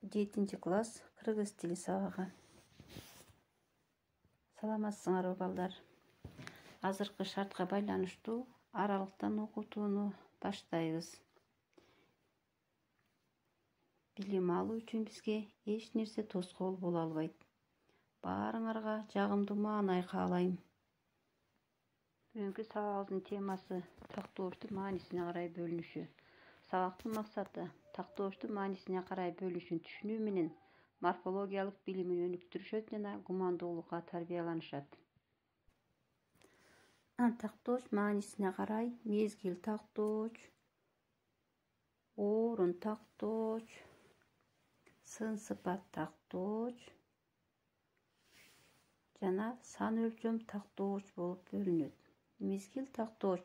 7 класс кыргыз тили сабагы. Саламатсыңарбы балдар? Азыркы шартка байланыштуу аралыктан окутууну баштайбыз. Билим алуу үчүн бизге эч нерсе тоскоол боло албайт. Баарыңарга жагымдуу маанай каалайм. Бүгүнкү сабагыбыздын темасы тактооштун маанисине карай бөлүнүшү. Сабактын максаты тактооштун маанисине карай бөлүнүшүн түшүнүү менен морфологиялык билимин өнүктүрүшөт жана гумандуулукка тарбияланышат. Тактооч маанисине карай мезгил тактооч, орун тактооч, сын сыпат тактооч жана сан өлчөм тактооч болуп бөлүнөт. Мезгил тактооч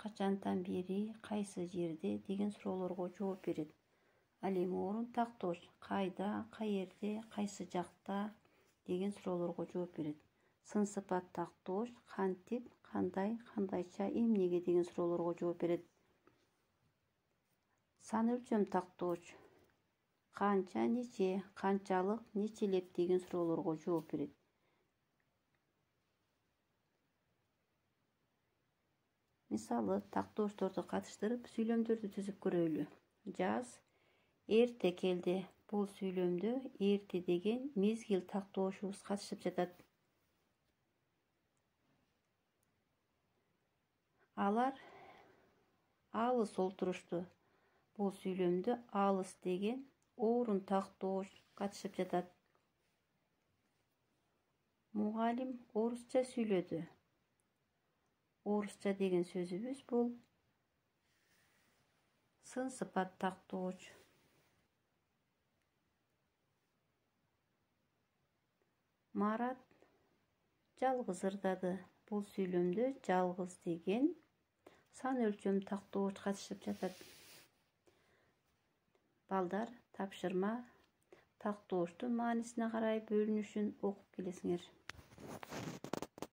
качантан бери, кайсы жерде деген суроолорго жооп берет. Ал эми орун тактооч кайда, каерде, кайсы жакта деген суроолорго жооп берет. Сын сыпат тактооч кантип, кандай, кандайча, эмнеге деген суроолорго жооп берет. Сан өлчөм тактооч канча, нече, канчалык, нечелеп деген суроолорго жооп берет. Мисалы, тактоочторду катыштырып сүйлөмдөрдү түзүп көрөлү. Жаз, эрте келди. Бул сүйлөмдө эрте деген мезгил тактоочубуз катышып жатат. Алар алыс олтурушту. Бул сүйлөмдө алыс деген орун тактооч катышып жатат. Мугалим орусча сүйлөдү. Орусча деген сөзүбүз бул сын сыпат тактооч. Марат жалгыз ырдады. Бул сүйлөмдө жалгыз деген сан өлчөм тактооч катышып жатат. Балдар, тапшырма тактооштун маанисине карай бөлүнүшүн окуп келесиңер.